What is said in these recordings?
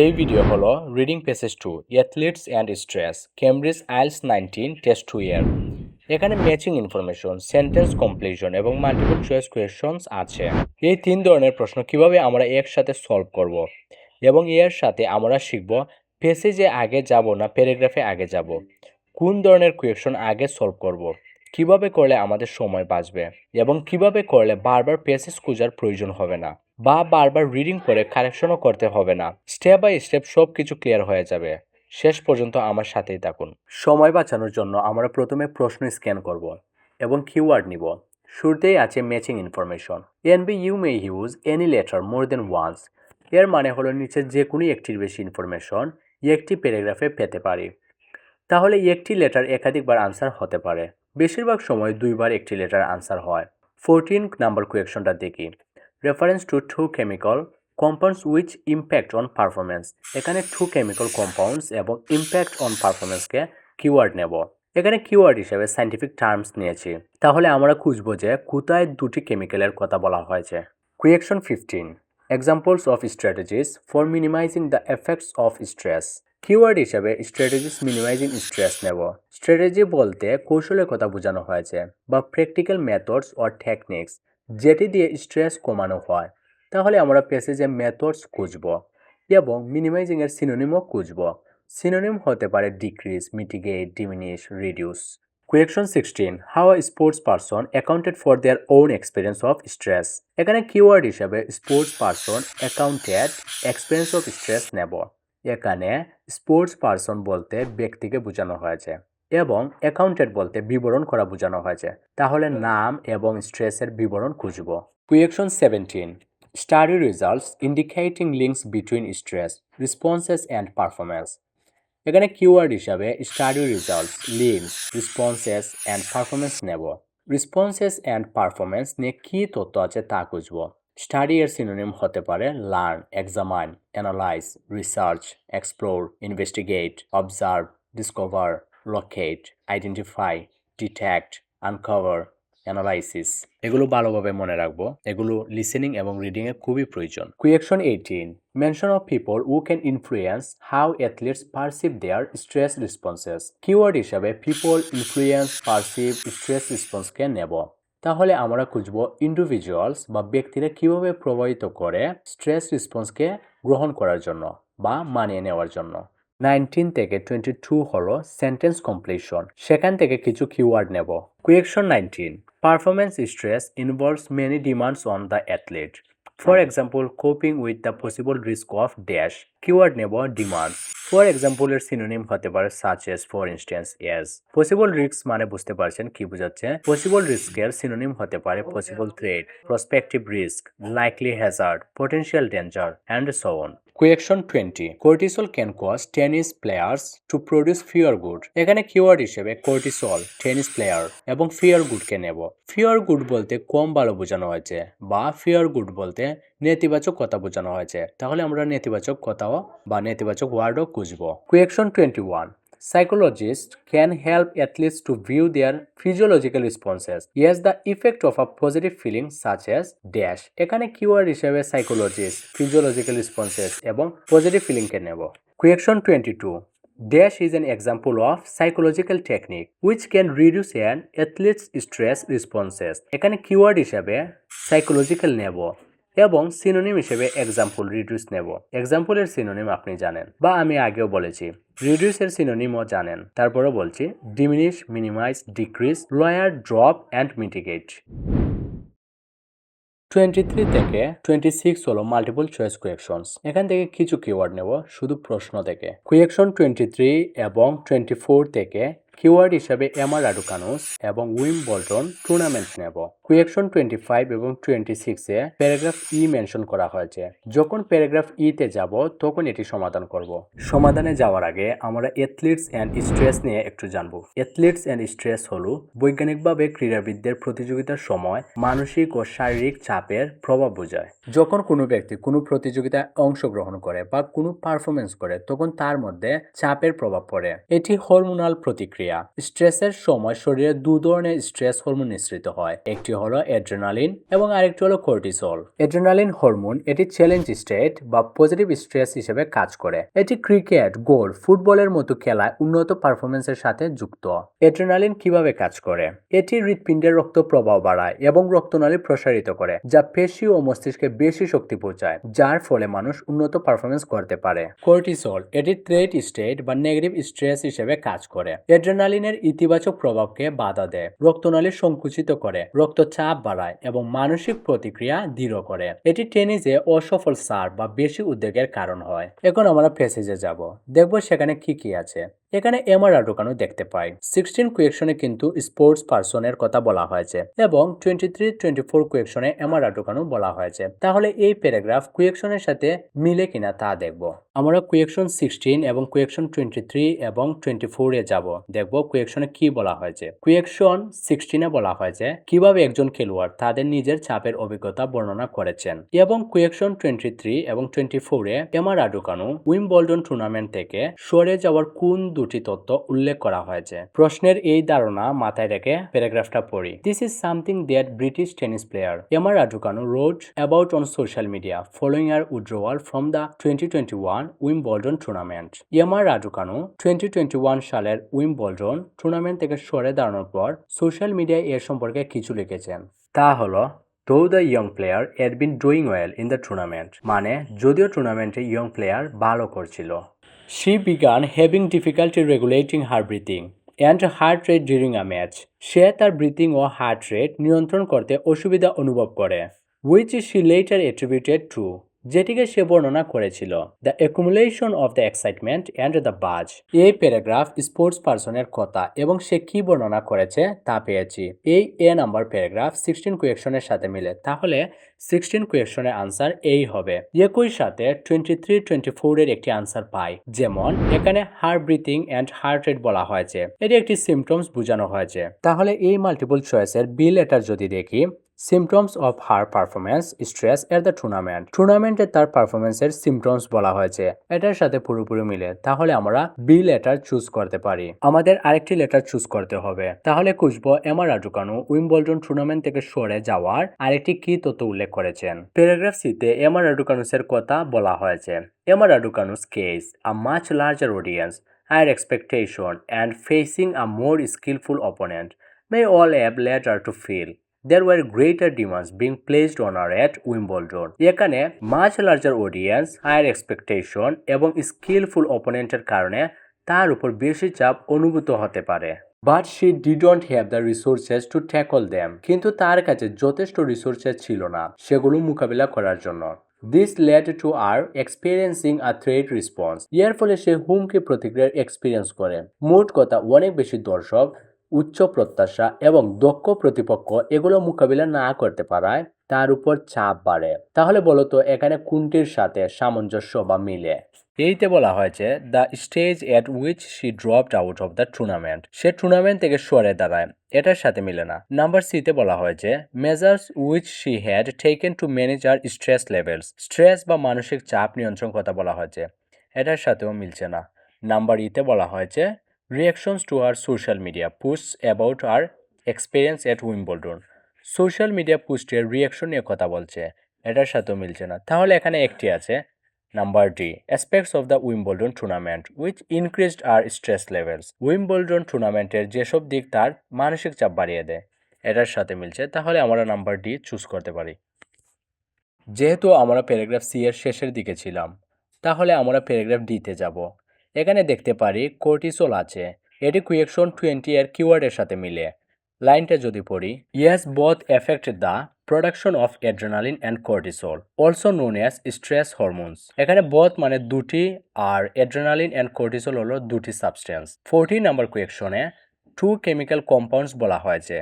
এই ভিডিও হলো reading passage 2 athletes and stress Cambridge IELTS 19 test 2 এর। এখানে ম্যাচিং ইনফরমেশন, সেন্টেন্স কমপ্লিশন এবং মাল্টিপল চয়েস কোয়েশ্চনস আছে। এই তিন ধরনের প্রশ্ন কিভাবে আমরা একসাথে সলভ করব এবং এর সাথে আমরা শিখব পেসেজে আগে যাব না প্যারাগ্রাফে আগে যাব, কোন ধরনের কোয়েশ্চন আগে সলভ করব, কিভাবে করলে আমাদের সময় বাঁচবে এবং কিভাবে করলে বারবার পেসেজ খোঁজার প্রয়োজন হবে না বা বারবার রিডিং করে কারেকশনও করতে হবে না। স্টেপ বাই স্টেপ সব কিছু ক্লিয়ার হয়ে যাবে। শেষ পর্যন্ত আমার সাথেই থাকুন। সময় বাঁচানোর জন্য আমরা প্রথমে প্রশ্ন স্ক্যান করব এবং কিওয়ার্ড নিব। শুরুতেই আছে matching information. NB you may use any letter more than once. এর মানে হলো নিচের যে কোনো একটির বেশি ইনফরমেশন একটি প্যারাগ্রাফে পেতে পারি। তাহলে একটি লেটার একাধিকবার আনসার হতে পারে। বেশিরভাগ সময় দুইবার একটি লেটার আনসার হয়। 14 নাম্বার কোয়েকশনটা দেখি। Reference to two chemical compounds which impact on performance. এখানে টু কেমিক্যাল কম্পাউন্ডস এবং ইম্প্যাক্ট অন পারফরমেন্সকে কিওয়ার্ড নেব। এখানে কিওয়ার্ড হিসেবে সায়েন্টিফিক টার্মস নিয়েছি। তাহলে আমরা খুঁজব যে কোথায় দুটি কেমিক্যালের কথা বলা হয়েছে। Question 15 examples of strategies for minimising the effects of stress. Keyword হিসেবে স্ট্র্যাটেজিস মিনিমাইজিং স্ট্রেস নেব। স্ট্র্যাটেজি বলতে কৌশলের কথা বোঝানো হয়েছে বা প্র্যাকটিক্যাল মেথডস অর টেকনিক্স যেটি দিয়ে স্ট্রেস কমানো হয়। তাহলে আমরা প্যাসেজে মেথডস খুঁজব এবং মিনিমাইজিং এর সিনোনিমও খুঁজব। সিনোনিম হতে পারে decrease, mitigate, diminish, reduce. Question 16 how a sports person accounted for their own experience of stress. এখানে কিওয়ার্ড হিসেবে sports person accounted experience of stress নেব। এখানে স্পোর্টস পারসন বলতে ব্যক্তিকে বোঝানো হয়েছে এবং অ্যাকাউন্টেড বলতে বিবরণ করা বোঝানো হয়েছে। তাহলে নাম এবং স্ট্রেসের বিবরণ খুঁজব। Question 17 study results indicating links between stress responses and performance. এখানে কিওয়ার্ড হিসাবে study results, links, responses and performance নেব। রেসপন্সেস অ্যান্ড পারফরমেন্স নিয়ে কী তথ্য আছে তা খুঁজব। স্টাডি এর সিনোনিম হতে পারে learn, examine, analyse, research, explore, investigate, observe, discover, locate, identify, detect, uncover, analysis. এগুলো ভালোভাবে মনে রাখবো। এগুলো লিসেনিং এবং রিডিং এর খুবই প্রয়োজন। Question 18 mention of people who can influence how athletes perceive their stress responses. Keyword হিসাবে পিপল, ইনফ্লুয়েন্স, পারসিভ, স্ট্রেস রেসপন্সকে নেব। তাহলে আমরা খুঁজব ইন্ডিভিজুয়ালস বা ব্যক্তিরা কিভাবে প্রভাবিত করে স্ট্রেস রেসপন্সকে গ্রহণ করার জন্য বা মানিয়ে নেওয়ার জন্য। 19 থেকে 22 হলো সেন্টেন্স কমপ্লিশন। সেখান থেকে কিছু কিওয়ার্ড নেব। Question 19 performance stress involves many demands on the athlete. For example coping with the possible risk of dash. Keyword নেব ডিমান্ড। ফর এক্সাম্পল এর সিনোনিম হতে পারে such as, for instance, as. Possible risk মানে বুঝতে পারছেন কি বোঝাচ্ছে। পসিবল রিস্কের সিনোনিম হতে পারে possible threat, prospective risk, likely hazard, potential danger and so on. Question 20 cortisol can cause tennis players to produce fear good. এখানে কিওয়ার্ড হিসেবে cortisol, tennis player এবং ফিয়ার গুডকে নেব। ফিয়ার গুড বলতে কম ভালো বোঝানো হয়েছে বা ফিয়ার গুড বলতে নেতিবাচক কথা বোঝানো হয়েছে। তাহলে আমরা নেতিবাচক কথাও বা নেতিবাচক ওয়ার্ডও খুঁজব। Question 21 Psychologists can help athletes to view their physiological responses as the effect of a positive feeling such as dash. এখানে কিওয়ার্ড হিসেবে সাইকোলজিস্ট, ফিজিওলজিক্যাল রেসপন্সেস এবং পজিটিভ ফিলিংকে নেব। Question 22 Dash is an example of psychological technique which can reduce an athlete's stress responses. এখানে keyword হিসেবে psychological নেব এবং synonym হিসেবে example, reduce নেব। এক্সাম্পলের সিনোনিম আপনি জানেন বা আমি আগেও বলেছি। রিডিউসের সিনোনিমও জানেন। তারপরে বলছি diminish, minimise, decrease, lower, drop and mitigate. 23 থেকে 26 হলো মাল্টিপল চয়েস কোয়েকশনস। এখান থেকে কিছু কিওয়ার্ড নেব শুধু প্রশ্ন থেকে। কোয়েকশন 23 এবং 24 থেকে কিওয়ার্ড হিসাবে এমা রাডুকানুস এবং উইম্বলডন টুর্নামেন্ট নেব। কোয়েকশন 25 এবং 26 এ প্যারাগ্রাফ ই মেনশন করা হয়েছে। যখন প্যারাগ্রাফ ই তে যাব তখন এটি সমাধান করব। সমাধানে যাওয়ার আগে আমরা অ্যাথলিটস অ্যান্ড স্ট্রেস নিয়ে একটু জানবো। অ্যাথলিটস অ্যান্ড স্ট্রেস হলো বৈজ্ঞানিকভাবে ক্রীড়াবিদদের প্রতিযোগিতার সময় মানসিক ও শারীরিক চাপের প্রভাব বোঝায়। যখন কোনো ব্যক্তি কোনো প্রতিযোগিতায় অংশগ্রহণ করে বা কোনো পারফরমেন্স করে তখন তার মধ্যে চাপের প্রভাব পড়ে। এটি হরমোনাল প্রতিক্রিয়া। প্রতিক্রিয়া। স্ট্রেসের সময় শরীরে দু ধরনের স্ট্রেস হরমোন নিঃসৃত হয়, একটি হলো অ্যাড্রেনালিন এবং আরেকটি হলো কর্টিসল। অ্যাড্রেনালিন হরমোন এটি চ্যালেঞ্জ স্টেট বা পজিটিভ স্ট্রেস হিসেবে কাজ করে। এটি ক্রিকেট, গোল, ফুটবলের মতো খেলায় উন্নত পারফরমেন্সের সাথে যুক্ত। অ্যাড্রেনালিন কিভাবে কাজ করে? এটি হৃৎপিণ্ডের রক্ত প্রবাহ বাড়ায় এবং রক্তনালী প্রসারিত করে, যা পেশি ও মস্তিষ্কে বেশি শক্তি পৌঁছায়, যার ফলে মানুষ উন্নত পারফরমেন্স করতে পারে। কর্টিসল এটি থ্রেট স্টেট বা নেগেটিভ স্ট্রেস হিসেবে কাজ করে। অ্যাড্রেনালিনের ইতিবাচক প্রভাবকে বাধা দেয়, রক্তনালী সংকুচিত করে, রক্তচাপ বাড়ায় এবং মানসিক প্রতিক্রিয়া দৃঢ় করে। এটি টেনিসে অসফল সার্ভ বা বেশি উদ্বেগের কারণ হয়। এখন আমরা প্যাসেজে যাব, দেখব সেখানে কি কি আছে। এখানে এমআরআর ঢোকানো দেখতে পাই। 16 কোয়েকশনে কিন্তু স্পোর্টস পারসনের কথা বলা হয়েছে এবং 23-24 কোয়েকশনে এমআরআর ঢোকানো বলা হয়েছে। তাহলে এই প্যারাগ্রাফ কোয়েকশনের সাথে মিলে কিনা তা দেখব। আমরা কোয়েকশন 16 এবং কোয়েকশন 23 এবং 24 এ যাব, দেখব কোয়েকশনে কি বলা হয়েছে। কোয়েকশন 16 এ বলা হয়েছে কিভাবে একজন খেলোয়াড় তাদের নিজের চাপের অভিজ্ঞতা বর্ণনা করেছেন, এবং কোয়েকশন 23 এবং 24 এ এমআরআর ঢোকানো উইম্বলডন টুর্নামেন্ট থেকে সরে যাওয়ার কোন দুটি তথ্য উল্লেখ করা হয়েছে। প্রশ্নের এই ধারণা মাথায় রেখে প্যারাগ্রাফটা পড়ি। This is something that British tennis player Emma Raducanu wrote about on social media following her withdrawal from the 2021 Wimbledon tournament. Emma Raducanu 2021 সালের উইম্বলডন টুর্নামেন্ট থেকে সরে দাঁড়ানোর পর সোশ্যাল মিডিয়ায় এর সম্পর্কে কিছু লিখেছেন। তা হলো Though the young player had been doing well in the tournament, মানে যদিও টুর্নামেন্টে ইয়ং প্লেয়ার ভালো করছিল। She began having difficulty regulating her breathing and heart rate during a match. সে তার ব্রিথিং ও হার্ট রেট নিয়ন্ত্রণ করতে অসুবিধা অনুভব করে, which she later attributed to, যেটিকে সে বর্ণনা করেছিল, the accumulation of the excitement and the বাজ। এই প্যারাগ্রাফ স্পোর্টস পারসনের কথা এবং সে কি বর্ণনা করেছে তা পেয়েছি। এই এ নাম্বার প্যারাগ্রাফ 16 কোয়েকশনের সাথে মিলে, তাহলে 16 কোয়েকশনের আনসার এই হবে। একই সাথে 23-24 এর একটি আনসার পাই, যেমন এখানে heart breathing and heart rate বলা হয়েছে, এটি একটি সিমটমস বোঝানো হয়েছে। তাহলে এই মাল্টিপল চয়েসের বি লেটার যদি দেখি, symptoms of her performance stress at the টুর্নামেন্টে তার পারফরমেন্সের সিমটমস বলা হয়েছে, এটার সাথে পুরোপুরি মিলে, তাহলে আমরা বি লেটার চুজ করতে পারি। আমাদের আরেকটি লেটার চুজ করতে হবে, তাহলে খুঁজবো এমা রাডুকানু উইম্বলডন টুর্নামেন্ট থেকে সরে যাওয়ার আরেকটি কি তথ্য উল্লেখ করেছেন। প্যারাগ্রাফ সিতে এমা রাডুকানুসের কথা বলা হয়েছে। Emma Raducanu's case a much larger audience, higher expectation and facing a more skillful opponent may all have led her to feel there were greater demands being placed on her at Wimbledon. এখানে much larger audience, higher expectation এবং skillful opponenটের কারণে তার উপর বেশি চাপ অনুভূত হতে পারে। But she didn't have the resources to tackle them. কিন্তু তার কাছে যথেষ্ট রিসোর্সেস ছিল না সেগুলো মোকাবিলা করার জন্য। This led to her experiencing a threat response. এর ফলে সে হুমকি প্রতিক্রিয়ার এক্সপিরিয়েন্স করে। মোট কথা, অনেক বেশি দর্শক, উচ্চ প্রত্যাশা এবং দক্ষ প্রতিপক্ষ এগুলো মোকাবিলা না করতে পারায় তার উপর চাপ বাড়ে। তাহলে বলতো এখানে কোনটির সাথে সামঞ্জস্য বা মিলে? এইতে বলা হয়েছে the stage at which she dropped out of the tournament, say tournament থেকে সরে দাঁড়ায়, এটার সাথে মিলে না। নাম্বার সিতে বলা হয়েছে measures which she had taken to manage her stress levels, stress বা মানসিক চাপ নিয়ন্ত্রণ কথা বলা হয়েছে, এটার সাথেও মিলছে না। নাম্বার ইতে বলা হয়েছে reactions to her social media posts about her experience at Wimbledon, social media পোস্টের রিয়াকশন নিয়ে কথা বলছে, এটার সাথেও মিলছে না। তাহলে এখানে একটি আছে, number D, aspects of the Wimbledon tournament which increased her stress levels, Wimbledon টুর্নামেন্টের যেসব দিক তার মানসিক চাপ বাড়িয়ে দেয়, এটার সাথে মিলছে। তাহলে আমরা নাম্বার ডি চুজ করতে পারি। যেহেতু আমরা প্যারাগ্রাফ সি এর শেষের দিকে ছিলাম, তাহলে আমরা প্যারাগ্রাফ ডিতে যাব। এখানে দেখতে পারি কর্টিসল আছে, এটি কোয়েকশন 20 এর কিওয়ার্ডের সাথে মিলে। লাইনটা যদি পড়ি, yes both effect the production of adrenaline and cortisol also known as stress hormones. এখানে বোথ মানে দুটি আর অ্যাড্রেনালিন অ্যান্ড কর্টিসল হলো দুটি সাবস্টেন্স। 14 নাম্বার কোয়েকশনে 2 কেমিক্যাল কম্পাউন্ডস বলা হয়েছে,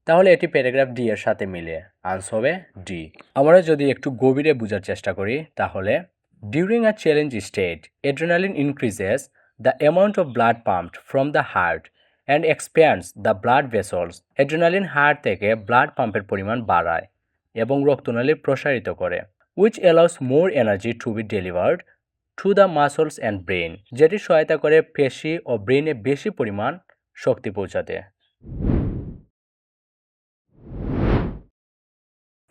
তাহলে এটি প্যারাগ্রাফ ডি এর সাথে মিলে, আনসার হবে ডি। আমরা যদি একটু গভীরে বোঝার চেষ্টা করি, তাহলে during a challenge state adrenaline increases the amount of blood pumped from the heart and expands the blood vessels. Adrenaline heart থেকে ব্লাড পাম্পের পরিমাণ বাড়ায় এবং রক্তনালী প্রসারিত করে, which allows more energy to be delivered to the muscles and brain, যেটি সহায়তা করে পেশি ও ব্রেইনে বেশি পরিমাণ শক্তি পৌঁছাতে।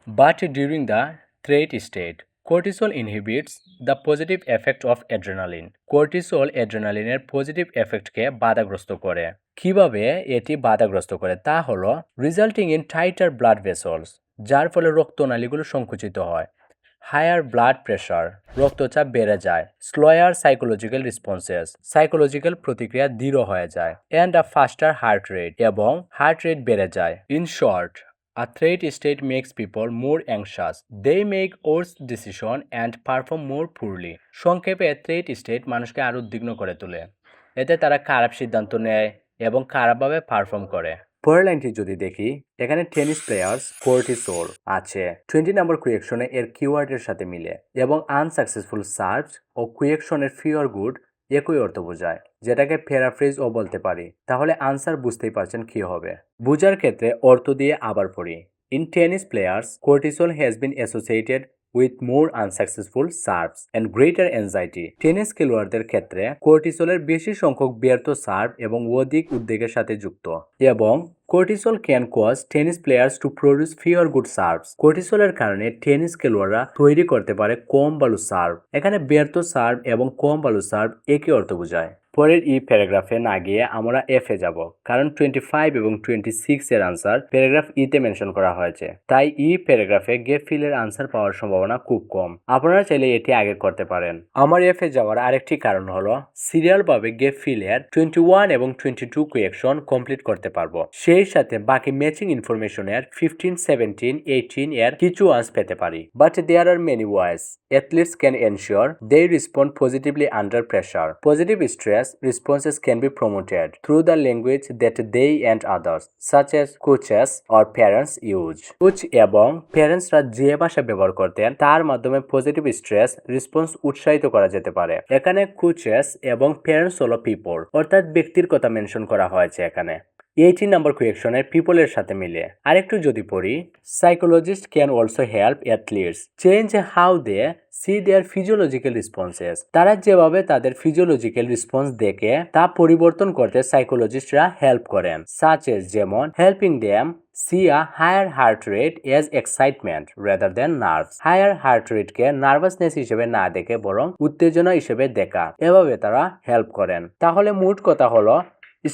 But during the threat state, cortisol inhibits the positive effect of adrenaline. Cortisol adrenalineর পজিটিভ এফেক্টকে বাধাগ্রস্ত করে। কিভাবে এটি বাধাগ্রস্ত করে তা হলো resulting in tighter blood vessels, যার ফলে রক্তনালীগুলো সংকুচিত হয়। হায়ার ব্লাড প্রেশার, রক্তচাপ বেড়ে যায়। স্লোয়ার সাইকোলজিক্যাল রেসপন্সেস, সাইকোলজিক্যাল প্রতিক্রিয়া ধীর হয়ে যায়। অ্যান্ড আ ফাস্টার হার্ট রেট, এবং হার্ট রেট বেড়ে যায়। In short, a threat state makes people more anxious. They make worse decisions and perform more poorly. সংক্ষেপে থ্রেট স্টেট মানুষকে আরো উদ্বিগ্ন করে তোলে। এতে তারা খারাপ সিদ্ধান্ত নেয় এবং খারাপভাবে পারফর্ম করে। পরের লাইনটি যদি দেখি, এখানে টেনিস প্লেয়ার্স কর্টিসল আছে 20 নম্বর কুয়েকশনে এর কিওয়ার্ডের সাথে মিলে, এবং আনসাকসেসফুল সার্ভস ও কুয়েকশনের ফিওর গুড একই অর্থ বোঝায়, যেটাকে প্যারাফ্রেজ ও বলতে পারি। তাহলে আনসার বুঝতেই পারছেন কি হবে। বোঝার ক্ষেত্রে অর্থ দিয়ে আবার পড়ি। In tennis players, cortisol has been associated with more unsuccessful serves and greater anxiety. Tennis খেলোয়াড়দের ক্ষেত্রে কর্টিসলের বেশি সংখ্যক ব্যর্থ সার্ভ এবং অধিক উদ্বেগের সাথে যুক্ত। এবং cortisol can cause tennis players to produce fewer good serves. কর্টিসলের কারণে টেনিস খেলোয়াড়রা তৈরি করতে পারে কম ভালো সার্ভ। এখানে ব্যর্থ সার্ভ এবং কম ভালো সার্ভ একই অর্থ বোঝায়। পরের ই প্যারাগ্রাফে না গিয়ে আমরা এফ এ যাব, কারণ 25 এবং 26 এর আনসার প্যারাগ্রাফ ইতে মেনশন করা হয়েছে। তাই ই প্যারাগ্রাফে গেপ ফিলের আনসার পাওয়ার সম্ভাবনা খুব কম। আপনারা চাইলে এটি আগে করতে পারেন। আমার এফ এ যাওয়ার আরেকটি কারণ হলো সিরিয়ালভাবে গেপ ফিলের 21 এবং 22 কোয়েকশন কমপ্লিট করতে পারবো। সেই সাথে বাকি ম্যাচিং ইনফরমেশনের 15, 17, 18 এর কিছু আনসার পেতে পারি। But there are many ways athletes can ensure they respond positively under pressure. Positive stress responses can be promoted through the language that they and others, such as coaches or parents, use. Coach এবং প্যারেন্টসরা যে ভাষা ব্যবহার করতেন তার মাধ্যমে positive stress response উৎসাহিত করা যেতে পারে। এখানে কোচেস এবং প্যারেন্টস হলো পিপল, অর্থাৎ ব্যক্তির কথা মেনশন করা হয়েছে এখানে। 18 নম্বর কোয়েকশনের পিপলের সাথে মিলে আরেকটু যদি পড়ি, psychologist can also help athletes change how they see their physiological responses. তারা যেভাবে তাদের ফিজিওলজিক্যাল রেসপন্স দেখে তা পরিবর্তন করতে সাইকোলজিস্টরা হেল্প করেন। সাচ এজ, যেমন helping them see a higher heart rate as excitement rather than nerves. Higher heart রেটকে নার্ভাসনেস হিসেবে না দেখে বরং উত্তেজনা হিসেবে দেখা, এভাবে তারা হেল্প করেন। তাহলে মোট কথা হলো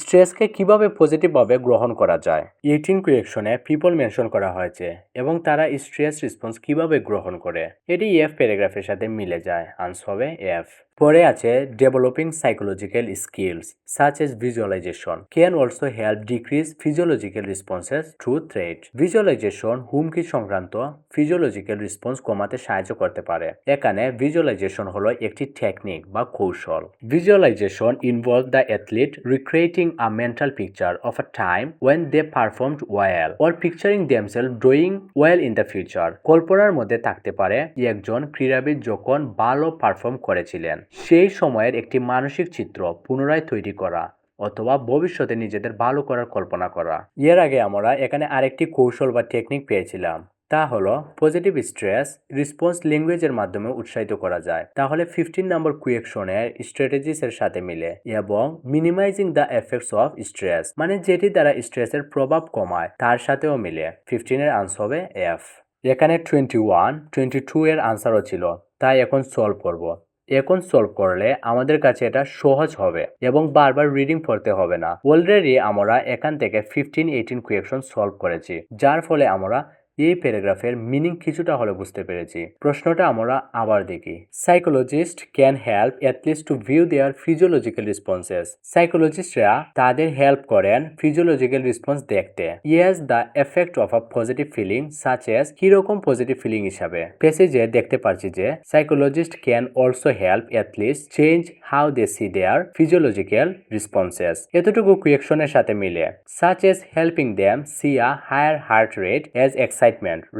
স্ট্রেসকে কিভাবে পজিটিভভাবে গ্রহণ করা যায়। 18 কোয়েকশনে পিপল মেনশন করা হয়েছে এবং তারা স্ট্রেস রেসপন্স কিভাবে গ্রহণ করে, এটি এফ প্যারাগ্রাফের সাথে মিলে যায়। আনসার হবে এফ। পরে আছে developing psychological skills such as visualisation can also help decrease physiological responses to threat. Visualisation হুমকি সংক্রান্ত ফিজিওলজিক্যাল রেসপন্স কমাতে সাহায্য করতে পারে। এখানে ভিজুয়ালাইজেশন হলো একটি টেকনিক বা কৌশল। Visualisation involve the athlete recreating a mental picture of a time when they performed well or picturing themselves doing well in the future. কল্পনার মধ্যে থাকতে পারে একজন ক্রীড়াবিদ যখন ভালো পারফর্ম করেছিলেন, সেই সময়ের একটি মানসিক চিত্র পুনরায় তৈরি করা অথবা ভবিষ্যতে নিজেদের ভালো করার কল্পনা করা। এর আগে আমরা এখানে আরেকটি কৌশল বা টেকনিক পেয়েছিলাম, তা হলো পজিটিভ স্ট্রেস রেসপন্স ল্যাঙ্গুয়েজের মাধ্যমে উৎসাহিত করা যায়। তাহলে 15 নম্বর কোয়েকশনের স্ট্র্যাটেজিস এর সাথে মিলে এবং minimising the effects of stress, মানে যেটি দ্বারা স্ট্রেসের প্রভাব কমায়, তার সাথেও মিলে 15 এর আনসার হবে এফ। এখানে 21, 22 এর আনসারও ছিল, তাই এখন সলভ করব। এখন সলভ করলে আমাদের কাছে এটা সহজ হবে এবং বারবার রিডিং পড়তে হবে না। অলরেডি আমরা এখান থেকে 15, 18 কোয়েকশন সলভ করেছি, যার ফলে আমরা এই প্যারাগ্রাফের মিনিং কিছুটা হলে বুঝতে পেরেছি। প্রশ্নটা আমরা আবার দেখি। Psychologist can help athletes to view their physiological responses. সাইকোলজিস্টরা তাদের হেল্প করেন ফিজিওলজিক্যাল রেসপন্স দেখতে। Yes the effect of a positive feeling such as, কিরকম পজিটিভ ফিলিং হিসাবে। প্যাসেজে দেখতে পাচ্ছি যে psychologist can also help athletes change how they see their physiological responses. এতটুকু কোয়েকশনের সাথে মিলে such as helping them see a higher heart rate as excitement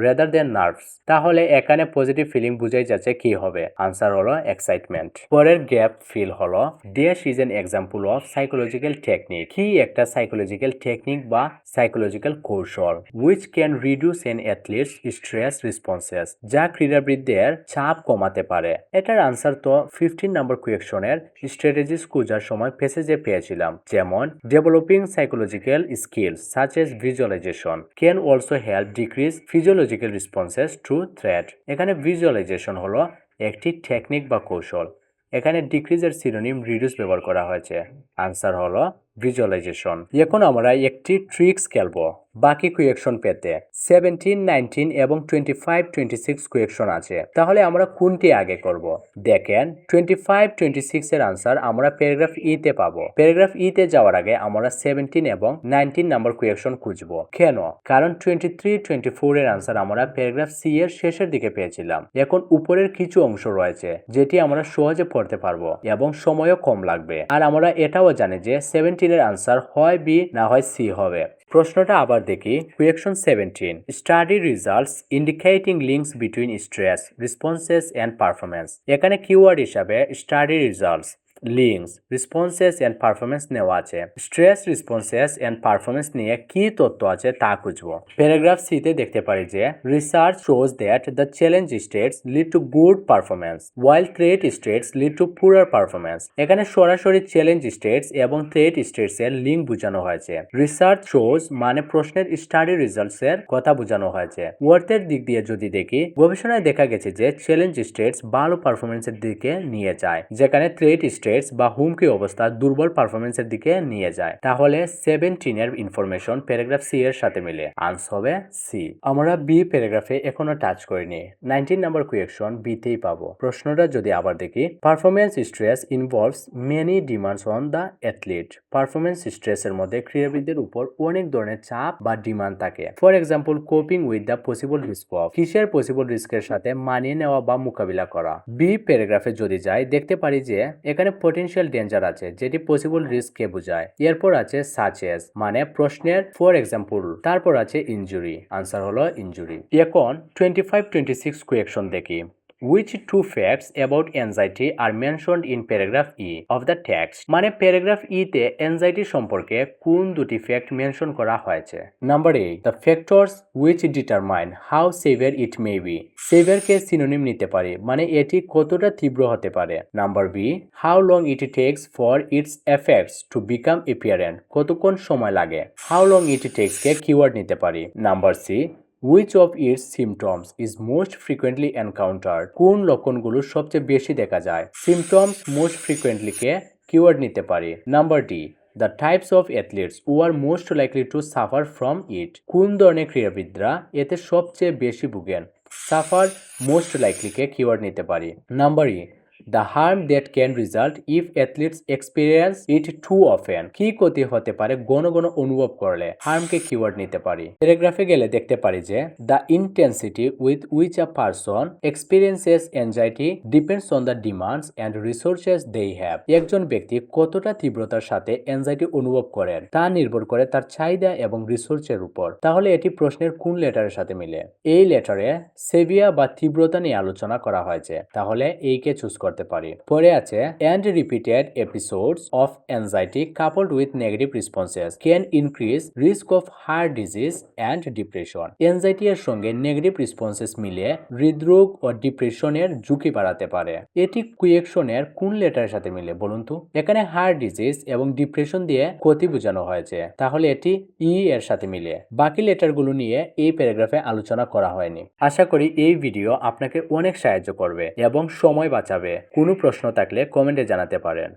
rather than nerves. তাহলে এখানে পজিটিভ ফিলিং বুঝাই যাচ্ছে কি হবে, আনসার হলো এক্সাইটমেন্ট। পরের গ্যাপ ফিল হলো dash is an example of psychological technique. কি একটা সাইকোলজিক্যাল টেকনিক বা সাইকোলজিক্যাল কৌশল which can reduce N athletes stress responses, যা ক্রীড়াবিদদের চাপ কমাতে পারে। এটার আনসার তো 15 নম্বর কোয়েকশনের স্ট্র্যাটেজিস খোঁজার সময় প্যাসেজে পেয়েছিলাম, যেমন developing psychological skills such as visualisation can also help decrease physiological responses to threat. এখানে ভিজুয়ালাইজেশন হলো একটি টেকনিক বা কৌশল। এখানে ডিক্রিজের সিনোনিম রিডিউস ব্যবহার করা হয়েছে। আনসার হলো ভিজুয়ালাইজেশন। এখন আমরা একটি ট্রিক্স খেলবো বাকি কুয়েকশন পেতে। 17, 19 এবং 25, 26 কুয়েকশন আছে, তাহলে আমরা কোনটি আগে করব? দেখেন 25, 26 এর আনসার আমরা প্যারাগ্রাফ ই তে পাবো। প্যারাগ্রাফ ই তে যাওয়ার আগে আমরা 17 এবং 19 নাম্বার কুয়েকশন খুঁজবো। কেন? কারণ 23, 24 এর আনসার আমরা প্যারাগ্রাফ সি এর শেষের দিকে পেয়েছিলাম। এখন উপরের কিছু অংশ রয়েছে যেটি আমরা সহজে পড়তে পারবো এবং সময়ও কম লাগবে। আর আমরা এটাও জানি যে 17 এর আনসার হয় বি না হয় সি হবে। প্রশ্নটা আবার দেখি। Question 17, study results indicating links between stress responses and performance. এখানে কিওয়ার্ড হিসাবে study results, links, responses and performance নেওয়া আছে। স্ট্রেস রেসপন্সেস এন্ড পারফরমেন্স নিয়ে কি তথ্য আছে তা খুঁজবো। প্যারাগ্রাফ সি তে দেখতে পারি যে research shows that the challenge states lead to good performance while threat states lead to poor performance. এখানে সরাসরি চ্যালেঞ্জ স্টেটস এবং থ্রেট স্টেটস এর লিঙ্ক বোঝানো হয়েছে। রিসার্চ শোজ মানে প্রশ্নের স্টাডি রিজাল্টস এর কথা বোঝানো হয়েছে। ওয়ার্থের দিক দিয়ে যদি দেখি, গবেষণায় দেখা গেছে যে চ্যালেঞ্জ স্টেটস ভালো পারফরমেন্সের দিকে নিয়ে যায়, যেখানে থ্রেট স্টেটস বা হুমকি অবস্থা দুর্বল পারফরমেন্সের দিকে নিয়ে যায়। তাহলে 17 এর ইনফরমেশন প্যারাগ্রাফ সি এর সাথে মিলে আনসার হবে সি। আমরা বি প্যারাগ্রাফে এখনো টাচ করিনি। 19 নাম্বার কুয়েকশন বি তেই পাবো। প্রশ্নটা যদি আবার দেখি, performance stress involves many demands on the athlete. Performance স্ট্রেসের মধ্যে ক্রীড়াবিদদের উপর অনেক ধরনের চাপ বা ডিমান্ড থাকে। For example, coping with the possible risk of. কিসের পসিবল রিস্কের সাথে মানিয়ে নেওয়া বা মোকাবিলা করা। বি প্যারাগ্রাফে যদি যাই, দেখতে পারি যে এখানে পটেনশিয়াল ডেঞ্জার আছে, যেটি পসিবল রিস্ক কে বোঝায়। এরপর আছে সাচ এজ মানে প্রশ্নের ফর এক্সাম্পল। তারপর আছে ইনজুরি, আনসার হলো ইনজুরি। এখন 25, 26 কুয়েকশন দেখি। Which two facts about anxiety are mentioned in paragraph E of the text? মানে প্যারাগ্রাফ ই তে অ্যাংজাইটি সম্পর্কে কোন দুটি ফ্যাক্ট মেনশন করা হয়েছে? Number A, the factors which determine how severe it may be. সিভিয়ারকে সিনোনিম নিতে পারি, মানে এটি কতটা তীব্র হতে পারে। Number B, how long it takes for its effects to become apparent. কতক্ষণ সময় লাগে। হাউ লং ইট টেকস কে কিওয়ার্ড নিতে পারি। Number C, Which of its symptoms is most frequently encountered? কোন লক্ষণগুলো সবচেয়ে বেশি দেখা যায়। Symptoms most frequently কে কিওয়ার্ড নিতে পারি। Number D, the types of athletes who are most likely to suffer from it. কোন ধরনের ক্রীড়াবিদরা এতে সবচেয়ে বেশি ভুগেন। Suffer most likely কে কিওয়ার্ড নিতে পারি। Number E, the harm that can result if athletes experience it too often. কি ক্ষতি হতে পারে ঘন ঘন অনুভব করলে। হার্মকে কিওয়ার্ড নিতে পারি। প্যারাগ্রাফে গেলে দেখতে পারি যে the intensity with which a person experiences anxiety depends on the demands and resources they have. একজন ব্যক্তি কতটা তীব্রতার সাথে অ্যাংজাইটি অনুভব করেন তা নির্ভর করে তার চাহিদা এবং রিসোর্সের উপর। তাহলে এটি প্রশ্নের কোন লেটারের সাথে মিলে? এই লেটারে সেভিয়া বা তীব্রতা নিয়ে আলোচনা করা হয়েছে, তাহলে এই কে চুজ করতে পারি। পরে আছে and repeated episodes of anxiety coupled with negative responses can increase risk of heart disease and depression. Anxiety এর সঙ্গে নেগেটিভ রেসপন্সেস মিলে হৃদরোগ ও ডিপ্রেশনের ঝুঁকি বাড়াতে পারে। এটি কুয়েকশনের কোন লেটারের সাথে মিলে বলুন তো? এখানে হার্ট ডিজিজ এবং ডিপ্রেশন দিয়ে ক্ষতি বোঝানো হয়েছে, তাহলে এটি ই এর সাথে মিলে। বাকি লেটারগুলো নিয়ে এই প্যারাগ্রাফে আলোচনা করা হয়নি। আশা করি এই ভিডিও আপনাকে অনেক সাহায্য করবে এবং সময় বাঁচাবে। কোনো প্রশ্ন থাকলে কমেন্টে জানাতে পারেন।